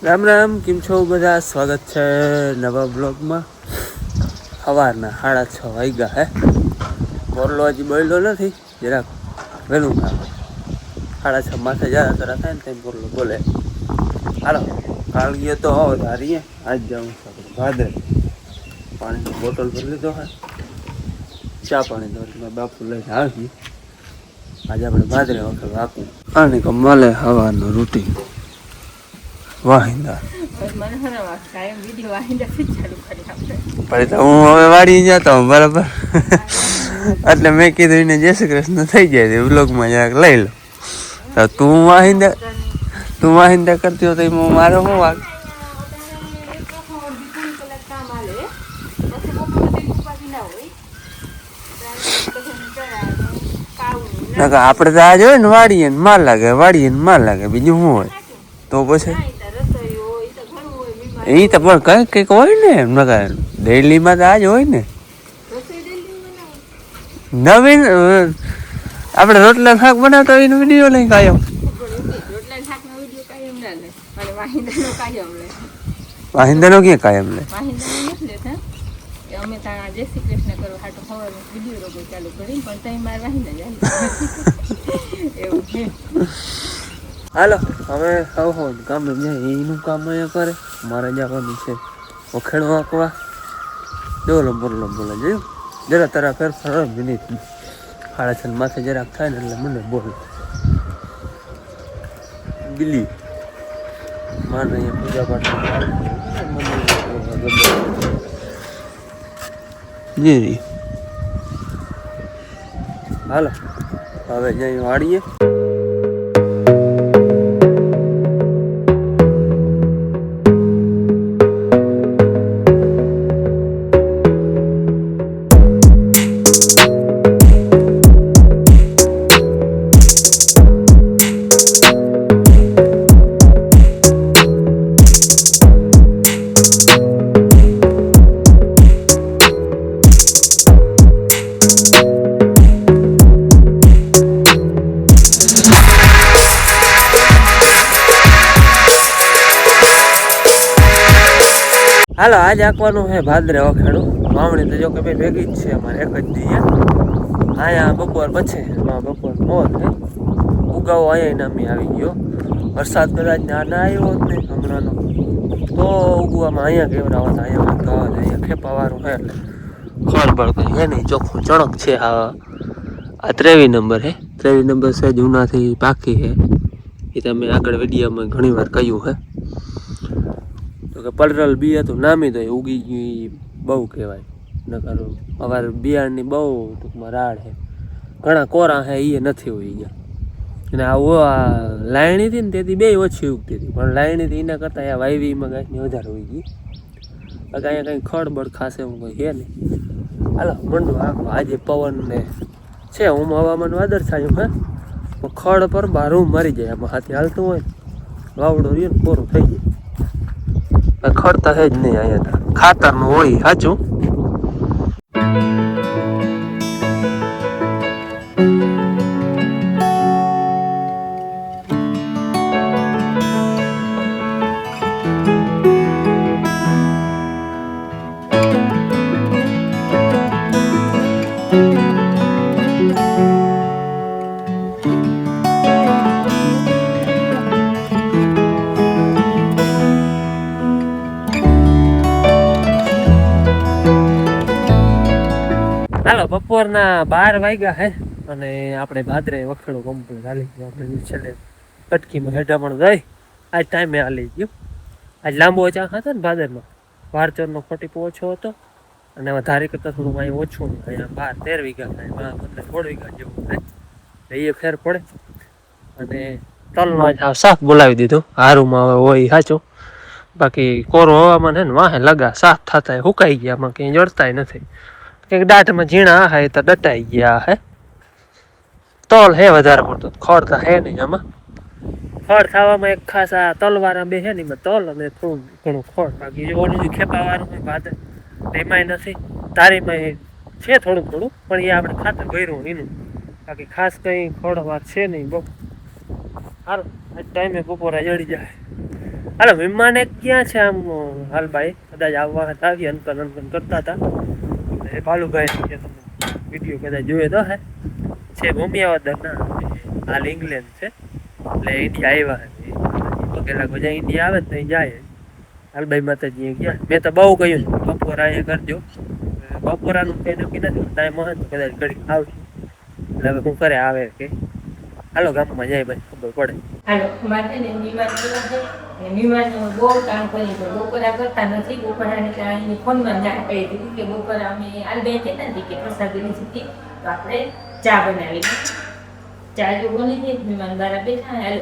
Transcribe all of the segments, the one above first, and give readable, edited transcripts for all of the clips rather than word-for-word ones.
રામ રામ, કેમ છો બધા? સ્વાગત છે નવા બ્લોગમાં. સવારના 6:30 વાગ્યા હે. મોરલો હજી બળ્યો નથી, જરાક વહેલું આવે. 6:30 માથે જરા તરા થાય ને તેમ મોરલો બોલે. હાલો, કાલ ગયો તો ધારીએ, આજ જાઉં છું ભાદરે. પાણીની બોટલ ભરી લીધો હે, ચા પાણી તો બાપુ લઈને આવી. આજે આપણે ભાદરે વખત આપવું આને કમાલે હવાનું રૂટીન વાહિંદા. પછી તો હું હવે વાડી જતો બરાબર, એટલે મેં કીધું એને જય શ્રી કૃષ્ણ થઈ જાય વ્લોગમાં જરાક લઈ લો. તો તું વાહિંદા કરતી હો તો મારો શું વાગ? આપણે તો આજ હોય ને વાડીએ ને માર લાગે, બીજું શું હોય? તો પછી એ તો પણ કઈક હોય ને એમ ડેલીમાં તો આજ હોય ને. નવીન આપણે રોટલા શાક બનાવતા હોય વિડીયો લઈ કાયમ. વાહિંદાનો ક્યાં કાયમ લે? અમે ત્યાં જય શ્રી કૃષ્ણ કરો હાટો સવારનો વિડીયો રોગો ચાલુ કરી પણ તઈ માર વાહિંદા જાય એવું છે. હાલો હવે હવ કામ એનું કામ અહીંયા કરે, મારે જવાનું છે વખેડો આંકવા. જો લંબો જોયું જરા તારા ફેરફાર મિનિટ 6:30 માથે જરાક થાય ને એટલે મને બોલ બિલી માને અહીંયા પૂજા પાઠ જી. હાલો હવે જઈ વાળીએ. હાલો આજ આંકવાનું છે ભાદરે વખેડું. વાવણી તો જો કે ભાઈ ભેગી જ છે અમારે એક જ દી. અહીંયા બપોર પછી બપોર મોર ને ઉગાવો અહીંયા નામી આવી ગયો. વરસાદ કદાચ ના આવ્યો હોત ને હમણાંનો તો ઉગવામાં અહીંયા કેવડાવત, અહીંયા ગાવા અહીંયા ખેપાવાળું છે એટલે ખળબળ કંઈ હે નહીં, ચોખ્ખું ચણક છે. આ 23 નંબર હે, 23 નંબર છે જૂનાથી પાકી છે. એ તમે આગળ વિડીયોમાં ઘણી વાર કહ્યું છે તો કે પલરલ બી હતું નામી તો એ ઉગી ગયું બહુ કહેવાય. નકર અમારે બિયારણની બહુ ટૂંકમાં રાડ છે, ઘણા કોરા છે એ નથી ઉગી ગયા. અને આ લાયણી હતી ને તેથી બે ઓછી ઉગતી હતી, પણ લાયણી હતી એના કરતાં આ વાયવીમાં કાંઈકની વધારે ઉગી ગઈ. બાકી અહીંયા કંઈ ખડબડ ખાસ એવું કંઈ છે નહીં. હાલો મંડું આખો આજે પવન ને છે, હું હવામાન વાદળ છાયું હે ખડ પર બારું મરી જાય. આમાં હાથી હાલતું હોય વાવડો રહ્યો ને પૂરું થઈ જાય. ખડતા છે જ નહીં અહીંયા, ખાતરનું હોય સાચું. હાલો બપોરના 12 વાગ્યા હે અને આપણે ભાદરે વખેડો કમ્પ્લીટ હાલી ગયો. આપણે છેલ્લે કટકીમાં હેઠા પણ જઈ આજ ટાઈમે હાલી ગયો. આજ લાંબો ચાક હતો ને ભાદરમાં, વારચરનો ફટીપો ઓછો હતો અને ધારી કરતાં થોડું અહીં ઓછું. અહીંયા 12-13 વીઘા થાય, 16 વીઘા જેવું થાય એ ફેર પડે. અને તલનો આજ શાક બોલાવી દીધું હારુમાં હવે હોય સાચું. બાકી કોરું હવામાન છે ને વાહે લગા સાફ થતા સુકાઈ ગયા, આમાં કંઈ જડતાય નથી. કંઈક દાંતમાં ઝીણા હે તો દટાઈ ગયા હે. તલ હે વધારે પડતો, ખડ તો હે નહીં આમાં. ખડ થવામાં એક ખાસ આ તલવાળા બે છે ને એમાં તલ અને થોડું ઘણું ખડ. બાકી જો ઓલું ખેપાવાળું હોય ભાદર એમાંય નથી, તારીમાં છે થોડું થોડું, પણ એ આપણે ખાતર ભર્યું એનું. બાકી ખાસ કંઈ ખડ વાત છે નહીં બહુ. હાલ આજ ટાઈમે બપોરે જડી જાય. હાલો મહેમાન એક ક્યાં છે આમ હાલ ભાઈ કદાચ આવવા હતા આવી અંકન કરતા હતા એ ભાલુભાઈ કે તમે વિડીયો કદાચ જોયો તો હે છે ભૂમિયાવદર ના હાલ ઇંગ્લેન્ડ છે એટલે ઇન્ડિયા આવ્યા તો પેલા બધા ઇન્ડિયા આવે તો જાય હાલભાઈ માતાજી ગયા મેં તો બહુ કહ્યું બપોરા અહીંયા કરજો બપોરાનું કઈ નક્કી નથી ટાઈમ હોય તો કદાચ ઘડી આવશે એટલે હવે હું કરે આવે કે હાલો ગામમાં જાય ભાઈ ખબર પડે હાલો માટે ને વિમાન બહુ કામ કરી તો બપોરા કરતા નથી બપોરાને અહીં ફોનમાં જાણ કરી દીધી કે બપોરા અમે આલબાઈ કહેતા હતી કે પ્રસાદીની હતી તો આપણે ચા બનાવી ચા જો બની હતી વિમાન દ્વારા બેઠા હાલ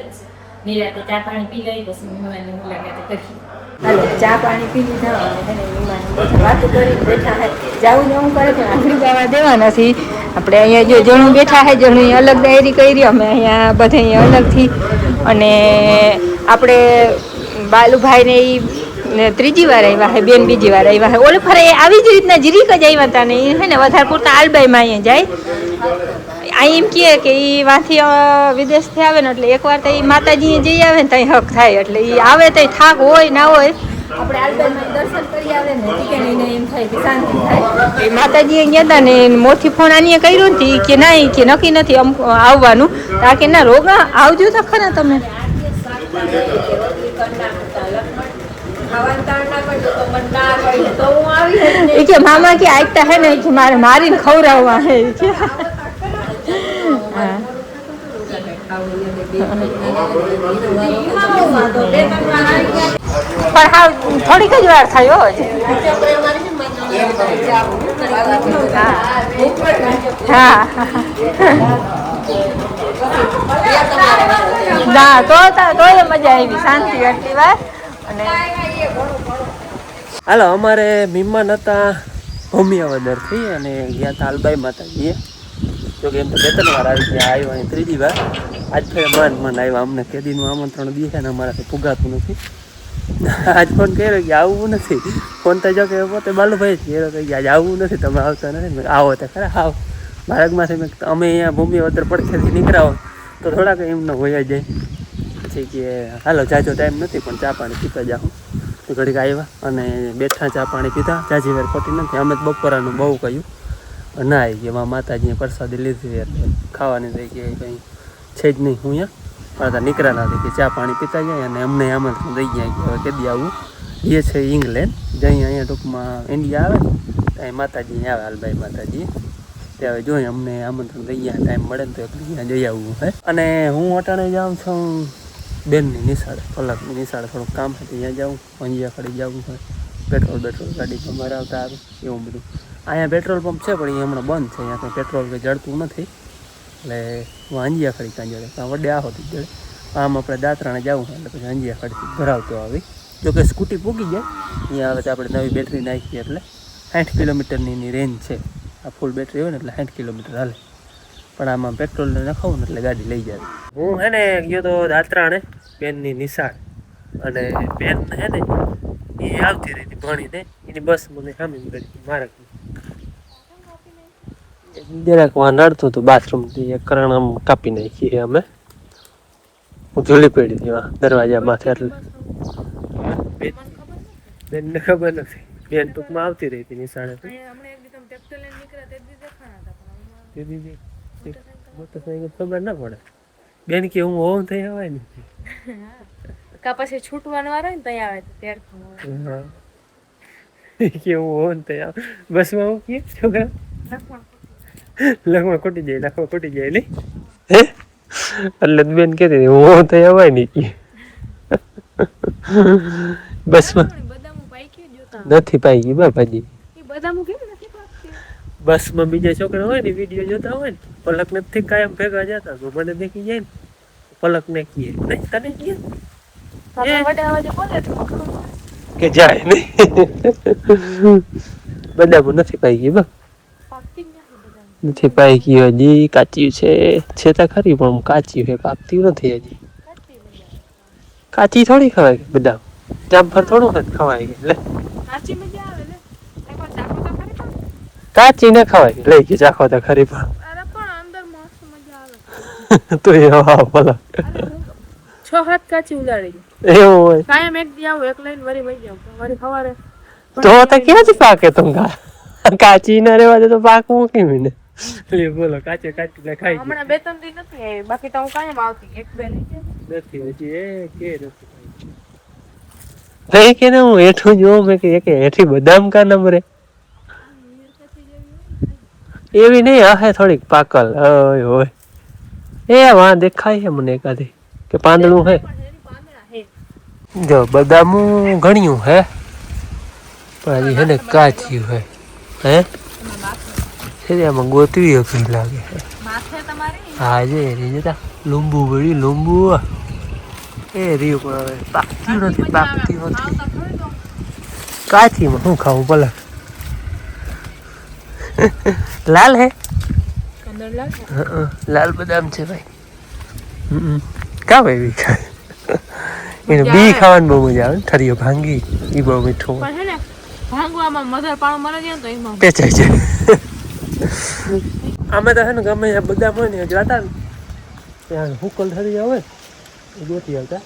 નિરાતે ચા પાણી પી લઈ પછી વિમાનની મુલાકાત કરી હાલો ચા પાણી પી લીધા અને વિમાન વાતો કરી બેઠા હે જાવું ને હું કરે પણ આખરી ગાવા દેવા નથી આપણે અહીંયા જો જણું બેઠા હે જણું અલગ ડાયરી કરી અમે અહીંયા બધા અહીંયા અલગથી અને આપણે બાલુભાઈને એ ત્રીજી વાર આવ્યા હે બેન બીજી વાર આવ્યા હે ઓલે ફરે આવી જ રીતના જીરીક જ આવ્યા હતા ને એ હે ને વધારે પૂરતા આલબાઈમાં અહીંયા જાય અહીં એમ કહે કે એ વાંથી વિદેશથી આવે ને એટલે એકવાર તો એ માતાજીએ જઈ આવે ને ત્યાં હક થાય એટલે એ આવે તો થાક હોય ના હોય આપણે આલબાઈમાં દર્શન કરી આવે ને કે એને એમ થાય કે શાંતિ થાય એ માતાજીએ ગયા હતા ને મોથી ફોન આનીએ કર્યું ને કે ના કે નક્કી નથી અમ આવવાનું આ કે ના રોગા આવજો તો ખરા તમે કે મામા કે આગતા હે ને મારે મારીને ખવડાવવા હે કે પણ હા થોડીક જ વાર થયો હા ના તો એ મજા આવી શાંતિ આટલી વાર અને હાલો અમારે મહેમાન હતા ભૂમિયાવદરથી અને ગયા હતા હાલબાઈ માતાજીએ જોકે એમ તો બે ત્રણ વાર આવી ગયા આવ્યા અહીં ત્રીજી વાર આજ ફેર મન આવ્યા અમને કેદીનું આમંત્રણ દે છે ને અમારાથી પુગાતું નથી આજ ફોન કર્યો કે આવવું નથી ફોન તો જો કે પોતે બાલુભાઈ જ કર્યો કે આજ આવવું નથી તમે આવતા નથી આવો તો ખરા આવ માર્ગમાંથી અમે અહીંયા ભૂમિયાવદર પડખેથી નીકળાવો તો થોડાક એમને હોયા જાય પછી કે હાલો જાજો ટાઈમ નથી પણ ચા પાણી પીતા જાઉં તો ઘડીક આવ્યા અને બેઠા ચા પાણી પીતા જાજી વાર ખોટી નથી અમે તો બપોરાનું બહુ કહ્યું ના આવી ગયા એમાં માતાજીએ પ્રસાદી લીધી એટલે ખાવાની થઈ કે કંઈ છે જ નહીં હું અહીંયા પણ નીકળ્યા નથી કે ચા પાણી પીતા જાય અને અમને આમંત્રણ દઈ ગયા કે હવે કેદી આવું એ છે ઇંગ્લેન્ડ જઈ અહીંયા ટૂંકમાં ઇન્ડિયા આવે ને ત્યાં માતાજી આવે હાલભાઈ માતાજી ત્યાં જોઈએ અમને આમંત્રણ દઈ ગયા ટાઈમ મળે ને તો ત્યાં જઈ આવવું હે અને હું અટાણે જાઉં છું બેનની નિશાળે કલાકની નિશાળે થોડુંક કામ છે ત્યાં જાઉં અંજિયા ખડી જવું હોય પેટ્રોલ ગાડી અમારે આવતા આવે એવું બધું અહીંયા પેટ્રોલ પંપ છે પણ એ હમણાં બંધ છે અહીંયા કંઈ પેટ્રોલ કંઈ જળતું નથી એટલે હું અંજિયા ખડી ત્યાં જડે ત્યાં વડે આહોથી જડે આમ આપણે દાતરાણે જવું હોય એટલે પછી અંજિયા ખડીથી ભરાવતો આવી જો કે સ્કૂટી પૂગી જાય અહીંયા આવે તો આપણે નવી બેટરી નાખીએ એટલે 60 કિલોમીટરની એની રેન્જ છે આ ફૂલ બેટરી હોય ને એટલે 60 કિલોમીટર હાલે પણ આમાં પેટ્રોલને નખાવું ને એટલે ગાડી લઈ જાય હું હે ને ગયો તો દાતરાણે બેનની નિશાળ અને બેન હે ને એ આવતી રહી ભણીને એની બસ મને સામે કરી મારે જરાક વાં નડતું હતું બાથરૂમથી એક કરણ આમ કાપી નાખીએ અમે હું ઝૂલી પડી હતી દરવાજા માથે એટલે બેનને ખબર નથી બેન ટૂંકમાં આવતી રહી હતી નિશાળેથી ખબર ના પડે બેન કે હું હોમ થઈ આવે ને કા પછી છૂટવાનો વારો ને ત્યાં આવે ત્યારથી કે હું હોમ થઈ આવે બસમાં હું કે છોકરા લખમાં ખોટી જાય લખમાં ખોટી જાય નહીં હે એટલે બેન કહેતી હું હોમ થઈ આવે ને કે બસમાં નથી પાઈ ગઈ બાપાજી બસમાં બીજા છોકરા હોય ને વિડીયો જોતા હોય ને પલક નથી કાયમ ભેગા જતા તો મને દેખી જાય ને પલક ને કીએ નહીં તને કીએ કે જાય નહીં બદામું નથી પાઈ ગઈ બા નથી પાઈ ગઈ હજી કાચી છે તો ખરી પણ કાચી છે પાકતી નથી હજી કાચી થોડી ખવાય ગઈ બદામ જામફળ થોડું નથી ખવાય ગઈ લે કાચી ને ખવાય લઈ ગઈ ચાખો તો ખરી પણ તો એ હા પલક 6-7 કાચી ઉલાડી એવું હોય કાયમ એક દી આવું એક લઈને વરી વહી જાવ વરી ખવારે તો ક્યાંથી પાકે તું કાચી ના રેવા દે તો પાકવું કેમ ને લે બોલો કાચે કાચી ખાઈ ગઈ હમણાં 2-3 દી નથી આવી બાકી તો હું કાયમ આવતી 1-2 નથી હજી એ કે નથી કે ને હું હેઠું જોઉં મેં કે હેઠી બદામ કા નંબરે એવી નહીં હે થોડીક પાકલ હોય હોય એ વાં દેખાય છે મને એકાદી કે પાંદડું હે જો બદામું ઘણ્યું હે પણ હજી છે ને કાચી હે હે આમાં ગોતવી અઘરી લાગે હા જે રી જતા લીંબુ વળી લીંબુ એ રહ્યું પણ હવે પાકતી નથી કાચીમાં શું ખાવું પલક લાલ હે લાલ બદામ છે ભાઈ કા ભાઈ ખાય એને બી ખાવાની બહુ મજા આવે ઠરીઓ ભાંગી એ બહુ મીઠું ભાંગવામાં મધર પાણું મરે જાય ને તો એમાં પેચાઈ જાય અમે તો છે ને ગમે બદામ હોય ને જાતા ને ત્યાં હુકલ ઠરી આવે એ ગોતી આવતા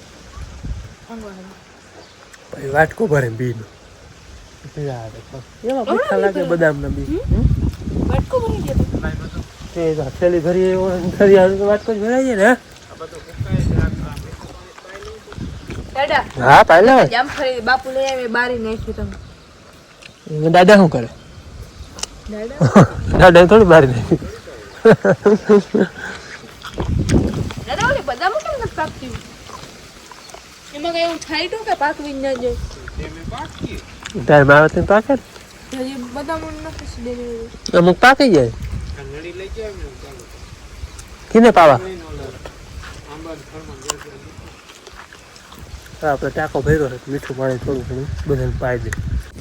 પછી વાટકો ભરે બીનું એવા મીઠા લાગે બદામ ના બી થેલી ભરી ઠરી આવે તો વાટકો જ ભરાઈ જાય ને હા પહેલા જામફળી બાપુ લઈ આવે બારી નાખ્યું તમે દાદા શું કરે દાદા થોડી બારી નાખી દાદા ઓલી બદામ કેમ નથી પાકતી એમાં કઈ એવું થાય તો કે પાકવી ન જાય તારે માવત પાકે હજી બદામ નથી દેવી અમુક પાકી જાય કિને પાવા આપણે ટાંકો ભર્યો છે મીઠું પાણી થોડું ઘણું બધાને પાઈ દે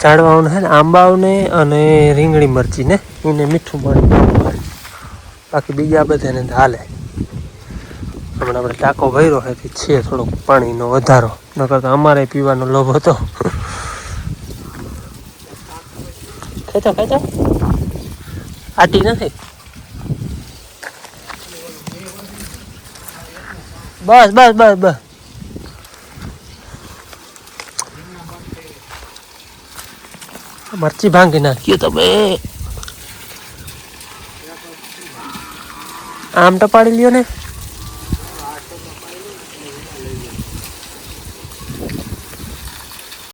ઝાડવાઓને છે ને આંબાઓને અને રીંગણી મરચી ને એને મીઠું પાણી બાકી બીજા બધાને હાલે હમણાં આપણે ટાંકો ભર્યો છે છે થોડોક પાણીનો વધારો નકર તો અમારે પીવાનો લોભ હતો ખેંચો ખેંચો આટી નથી બસ બસ બસ બસ મરચી ભાંગી નાખ્યો તમે આમ તો પાડી લ્યો ને